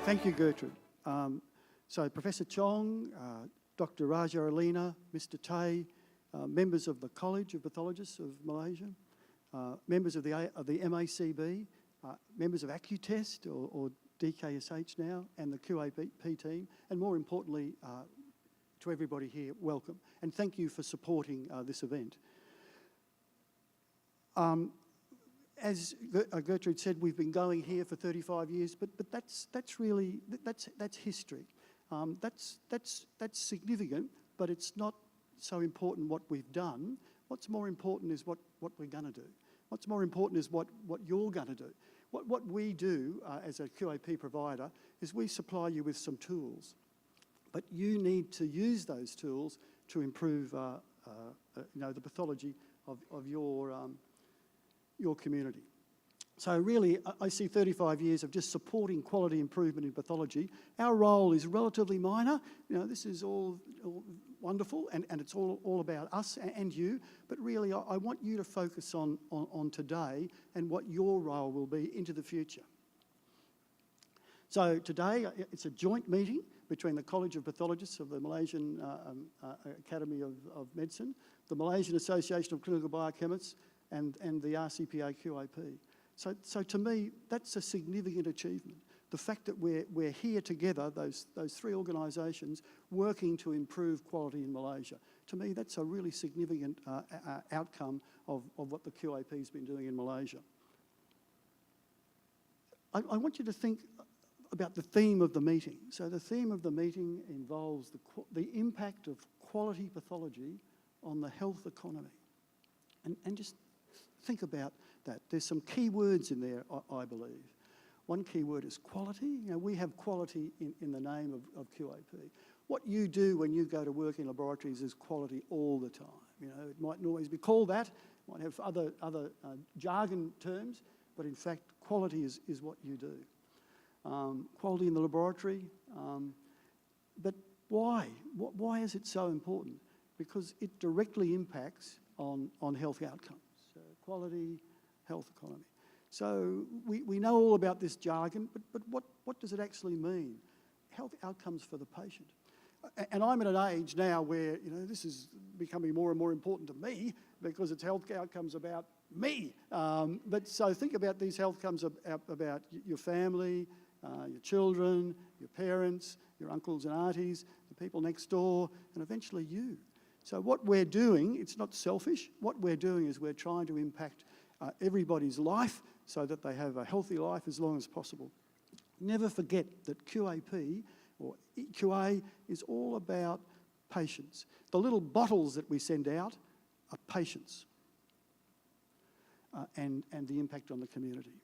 Thank you, Gertrude. So Professor Chong, Dr. Raja Alina, Mr. Tay, members of the College of Pathologists of Malaysia, members of the MACB, members of Accutest or DKSH now, and the QAP team, and more importantly, to everybody here, welcome. And thank you for supporting this event. As Gertrude said, we've been going here for 35 years, but that's history. That's significant, but it's not so important what we've done. What's more important is what we're going to do. What's more important is what you're going to do. What we do as a QAP provider is we supply you with some tools, but you need to use those tools to improve the pathology of your community. So really, I see 35 years of just supporting quality improvement in pathology. Our role is relatively minor. You know, this is all wonderful, and it's all about us and you, but really I want you to focus on today and what your role will be into the future. So today, it's a joint meeting between the College of Pathologists of the Malaysian Academy of Medicine, the Malaysian Association of Clinical Biochemists, and the RCPAQAP. So to me, that's a significant achievement. The fact that we're here together, those three organisations, working to improve quality in Malaysia. To me, that's a really significant outcome of what the QAP has been doing in Malaysia. I want you to think about the theme of the meeting. So the theme of the meeting involves the impact of quality pathology on the health economy. And just think about that. There's some key words in there, I believe. One key word is quality. You know, we have quality in the name of QAP. What you do when you go to work in laboratories is quality all the time. You know, it mightn't always be called that, it might have other jargon terms, but in fact, quality is what you do. Quality in the laboratory, but why? Why is it so important? Because it directly impacts on health outcomes. So quality, health economy. So we know all about this jargon, but what does it actually mean? Health outcomes for the patient. And I'm at an age now where, you know, this is becoming more and more important to me because it's health outcomes about me. But so think about these health outcomes about your family, your children, your parents, your uncles and aunties, the people next door, and eventually you. So what we're doing, it's not selfish. What we're doing is we're trying to impact everybody's life so that they have a healthy life as long as possible. Never forget that QAP or QA is all about patients. The little bottles that we send out are patients and the impact on the community.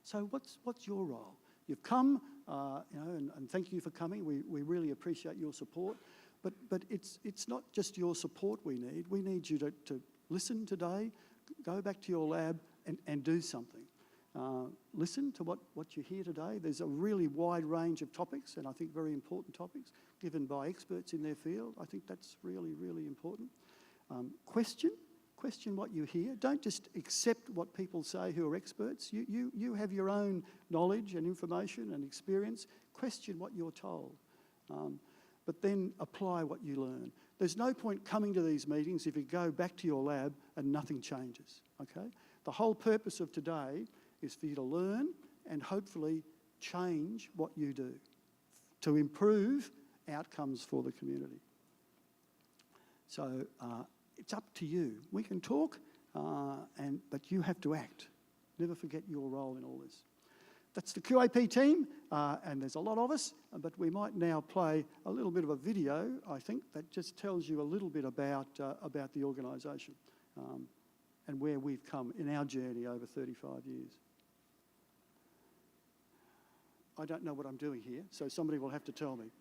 So what's your role? You've come, and thank you for coming. We really appreciate your support. But it's not just your support we need. We need you to listen today, go back to your lab and do something. Listen to what you hear today. There's a really wide range of topics, and I think very important topics, given by experts in their field. I think that's really, really important. Question what you hear. Don't just accept what people say who are experts. You have your own knowledge and information and experience. Question what you're told. But then apply what you learn. There's no point coming to these meetings if you go back to your lab and nothing changes, okay? The whole purpose of today is for you to learn and hopefully change what you do to improve outcomes for the community. So it's up to you. We can talk, but you have to act. Never forget your role in all this. That's the QAP team, and there's a lot of us, but we might now play a little bit of a video, I think, that just tells you a little bit about the organisation and where we've come in our journey over 35 years. I don't know what I'm doing here, so somebody will have to tell me.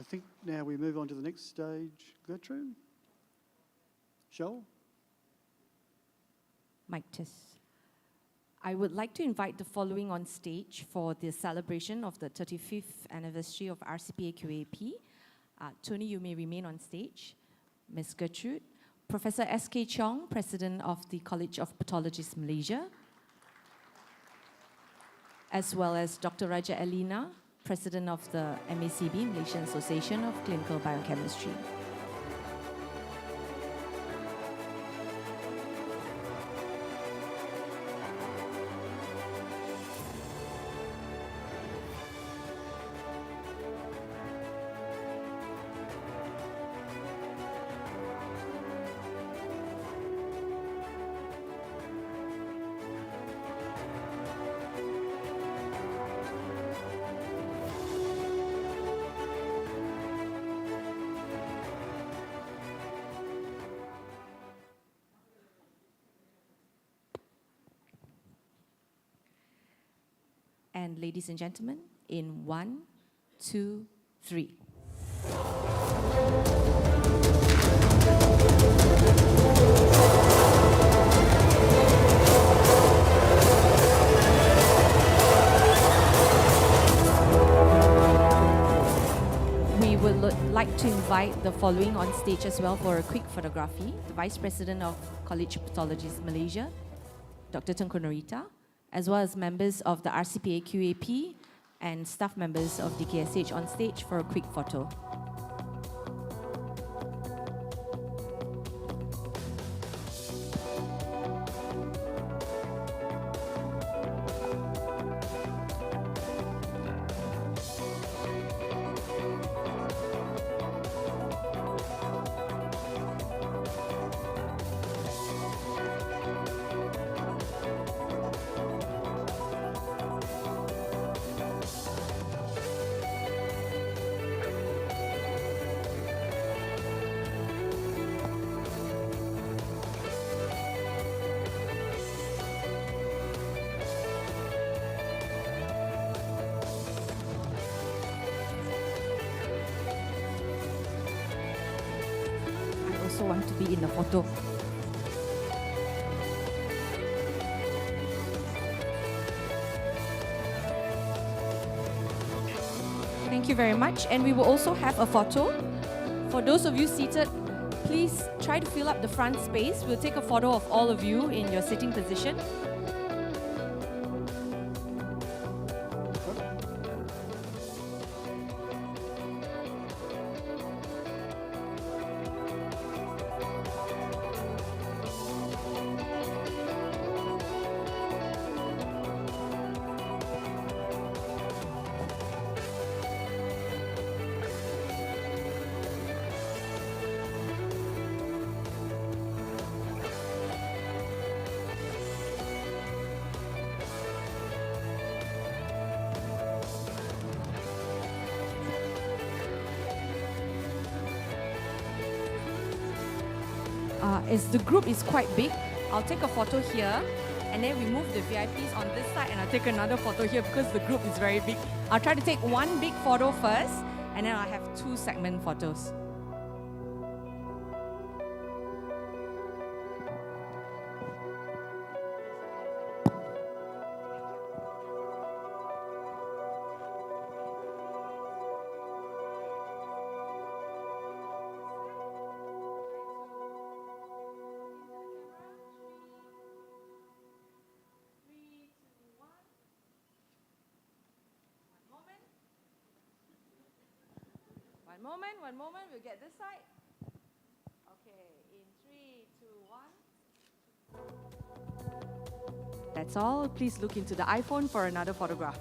I think now we move on to the next stage. Gertrude? Joel? Mic test. I would like to invite the following on stage for the celebration of the 35th anniversary of RCPAQAP. Tony, you may remain on stage. Ms. Gertrude. Professor S.K. Chong, President of the College of Pathologists Malaysia, as well as Dr. Raja Elina, President of the MACB, Malaysian Association of Clinical Biochemistry. And ladies and gentlemen, in 1, 2, 3. We would like to invite the following on stage as well for a quick photography. The Vice President of College of Pathologists Malaysia, Dr. Tengku Norita, as well as members of the RCPAQAP and staff members of DKSH on stage for a quick photo. Want to be in the photo. Thank you very much. And we will also have a photo. For those of you seated, please try to fill up the front space. We'll take a photo of all of you in your sitting position. As the group is quite big, I'll take a photo here and then we move the VIPs on this side and I'll take another photo here because the group is very big. I'll try to take one big photo first and then I'll have 2 segment photos. One moment, we'll get this side. Okay, in 3, 2, 1. That's all. Please look into the iPhone for another photograph.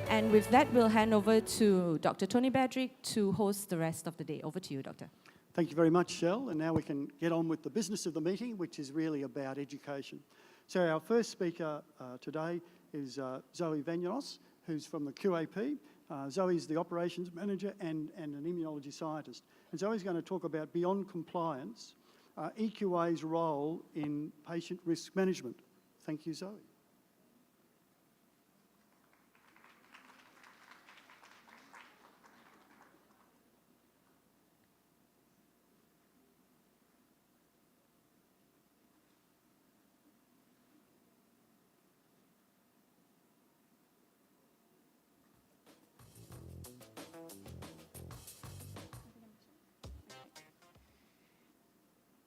And with that, we'll hand over to Dr. Tony Badrick to host the rest of the day. Over to you, Doctor. Thank you very much, Shell. And now we can get on with the business of the meeting, which is really about education. So our first speaker today is Zoe Vanyanos, who's from the QAP. Zoe's the operations manager and an immunology scientist. And Zoe's going to talk about beyond compliance, EQA's role in patient risk management. Thank you, Zoe.